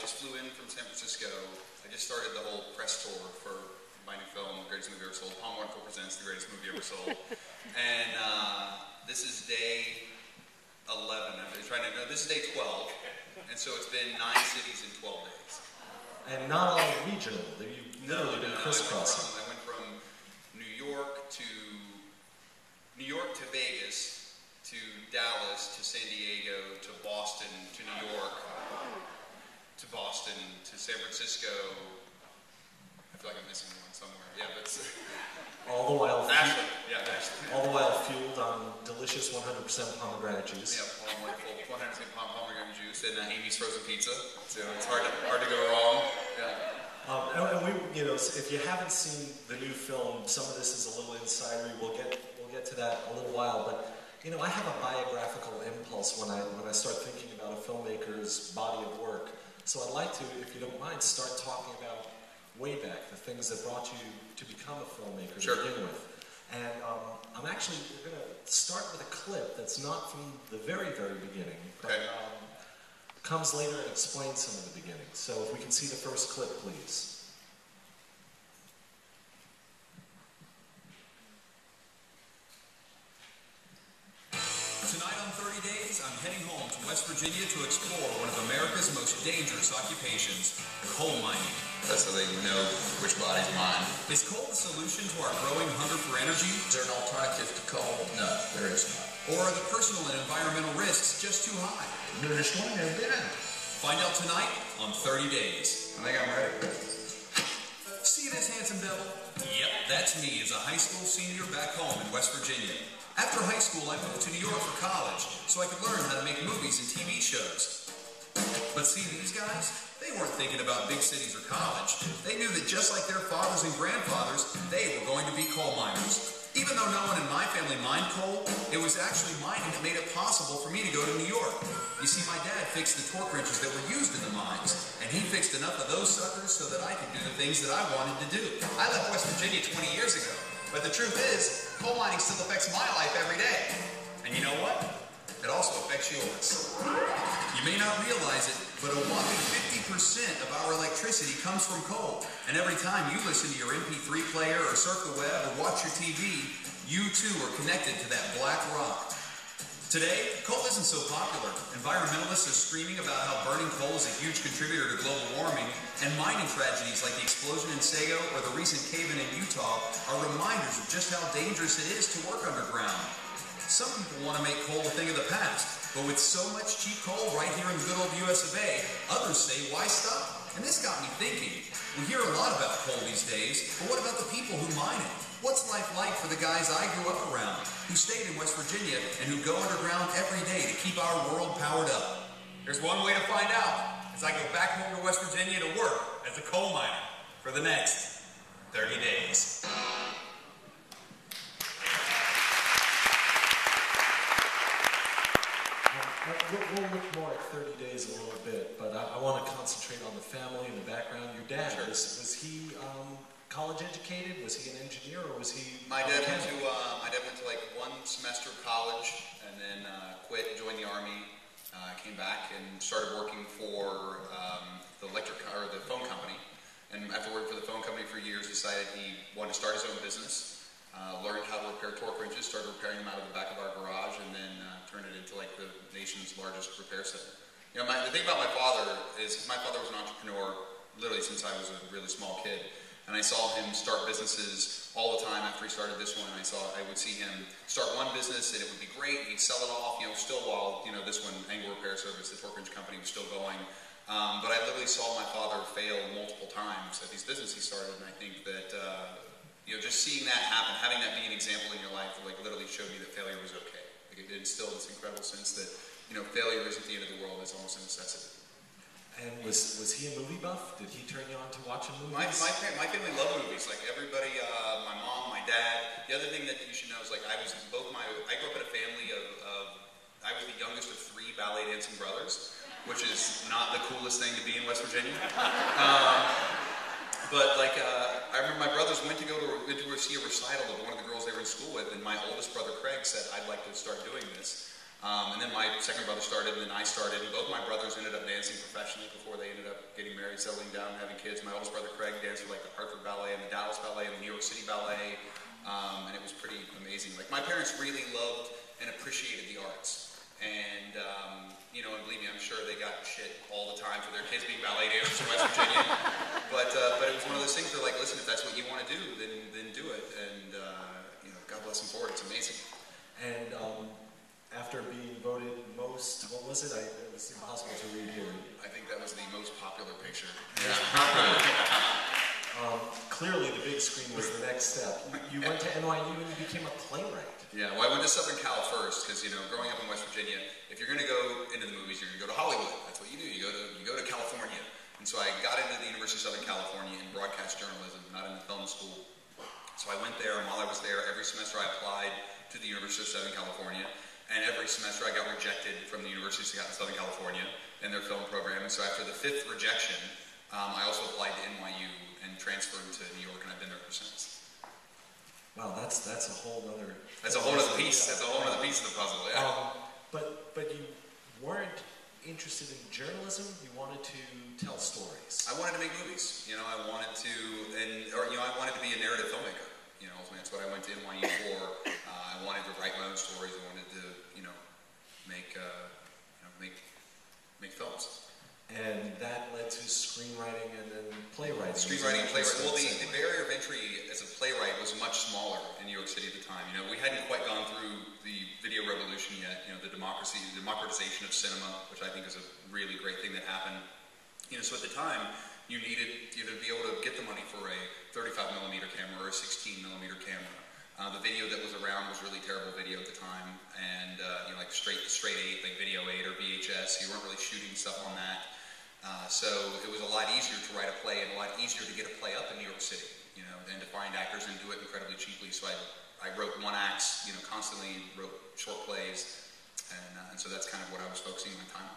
just flew in from San Francisco. I just started the whole press tour for my new film, The Greatest Movie Ever Sold. Palm Wonderful presents The Greatest Movie Ever Sold. And this is day 11. This is day 12. And so it's been 9 cities in 12 days. And not all regional. You've literally been crisscrossing. I went from New York to Vegas, to Dallas, to San Diego, to Boston, to New York, to Boston, to San Francisco. I feel like I'm missing one somewhere. Yeah, but all the while fueled on delicious 100% pomegranate juice. Yeah, wonderful 100% pomegranate juice and Amy's frozen pizza. So it's hard to go wrong. Yeah. And we, if you haven't seen the new film, some of this is a little insidery. We'll get to that a little while, but I have a biographical impulse when I start thinking about a filmmaker's body of work. So I'd like to, if you don't mind, start talking about way back, the things that brought you to become a filmmaker to begin with. And I'm actually going to start with a clip that's not from the very, very beginning, but comes later and explains some of the beginnings. So if we can see the first clip, please. Tonight on 30 Days, I'm heading home to West Virginia to explore one of America's most dangerous occupations, coal mining. That's so they know which body's mine. Is coal the solution to our growing hunger for energy? Is there an alternative to coal? No, there is not. Or are the personal and environmental risks just too high? There's one I've been in. Find out tonight on 30 Days. I think I'm ready. See this handsome devil? Yep, that's me as a high school senior back home in West Virginia. After high school, I moved to New York for college so I could learn how to make movies and TV shows. But see, these guys, they weren't thinking about big cities or college. They knew that just like their fathers and grandfathers, they were going to be coal miners. Even though no one in my family mined coal, it was actually mining that made it possible for me to go to New York. You see, my dad fixed the torque wrenches that were used in the mines, and he fixed enough of those suckers so that I could do the things that I wanted to do. I left West Virginia 20 years ago, but the truth is, coal mining still affects my life every day. And you know what? It also affects yours. You may not realize it, but a whopping 50% of our electricity comes from coal. And every time you listen to your MP3 player or surf the web or watch your TV, you too are connected to that black rock. Today, coal isn't so popular. Environmentalists are screaming about how burning coal is a huge contributor to global warming, and mining tragedies like the explosion in Sago or the recent cave-in in Utah are reminders of just how dangerous it is to work underground. Some people want to make coal a thing of the past, but with so much cheap coal right here in the good old US of A, others say, why stop? And this got me thinking. We hear a lot about coal these days, but what about the people who mine it? What's life like for the guys I grew up around, who stayed in West Virginia and who go underground every day to keep our world powered up? There's one way to find out, as I go back home to West Virginia to work as a coal miner for the next 30 days. We'll look more at 30 Days a little bit, but I want to concentrate on the family and the background. Your dad, was he college educated? Was he an engineer, or was he? My dad went to like one semester of college, and then quit, joined the Army, came back and started working for the phone company. And after working for the phone company for years, decided he wanted to start his own business. Learned how to repair torque wrenches, started repairing them out of the back of our garage, and then turned it into like the nation's largest repair center. The thing about my father is my father was an entrepreneur literally since I was a really small kid. And I saw him start businesses all the time after he started this one. I would see him start one business and it would be great. He'd sell it off, still while, this one, Angle Repair Service, the torque wrench company, was still going. But I literally saw my father fail multiple times at these businesses he started, and I think that, just seeing that happen, having that be an example in your life, literally showed me that failure was okay. It instilled this incredible sense that, failure isn't the end of the world, it's almost a necessity. And was he a movie buff? Did he turn you on to watching movies? My family loved movies. Like everybody, my mom, my dad. The other thing that you should know is I grew up in a family I was the youngest of 3 ballet dancing brothers, which is not the coolest thing to be in West Virginia. But I remember my brothers went to see a recital of one of the girls they were in school with, and my oldest brother Craig said, I'd like to start doing this. And then my second brother started, and then I started, and both my brothers ended up dancing professionally before they ended up getting married, settling down, and having kids. My oldest brother Craig danced for like the Hartford Ballet and the Dallas Ballet and the New York City Ballet, and it was pretty amazing. Like my parents really loved and appreciated the arts, and you know, and believe me, I'm sure they got shit all the time for their kids being ballet dancers in West Virginia. But it was one of those things where like, listen, if that's what you want to do, then do it, and you know, God bless them for it. It's amazing. And after being voted most, what was it? It was impossible to read here. I think that was the most popular picture. Yeah. Clearly, the big screen was the next step. You went to NYU and you became a playwright. Yeah, well, I went to Southern Cal first because, you know, growing up in West Virginia, if you're going to go into the movies, you're going to go to Hollywood. That's what you do. You go to California. And so I got into the University of Southern California in broadcast journalism, not in the film school. So I went there, and while I was there, every semester I applied to the University of Southern California. And every semester I got rejected from the University of Southern California in their film program. And so after the 5th rejection, I also applied to NYU and transferred to New York, and I've been there ever since. Wow, that's a whole other... That's a whole other piece. That's a whole other piece of the puzzle, yeah. But you weren't interested in journalism. You wanted to tell stories. I wanted to make movies. You know, I wanted to, I wanted to be a narrative filmmaker. You know, ultimately that's what I went to NYU for. I wanted to write my own stories. I wanted to, you know, make films. And that led to screenwriting and then playwriting. Screenwriting and playwriting. Well, the barrier of entry as a playwright was much smaller in New York City at the time. You know, we hadn't quite gone through the video revolution yet. You know, the democratization of cinema, which I think is a really great thing that happened. You know, so at the time, you needed to be able to get the money for a 35mm camera or a 16mm camera. The video that was around was really terrible video at the time, and you know, like straight 8, like Video 8 or VHS. You weren't really shooting stuff on that. So it was a lot easier to write a play and a lot easier to get a play up in New York City, you know, than to find actors and do it incredibly cheaply. So I wrote one acts, you know, constantly wrote short plays, and so that's kind of what I was focusing my time on.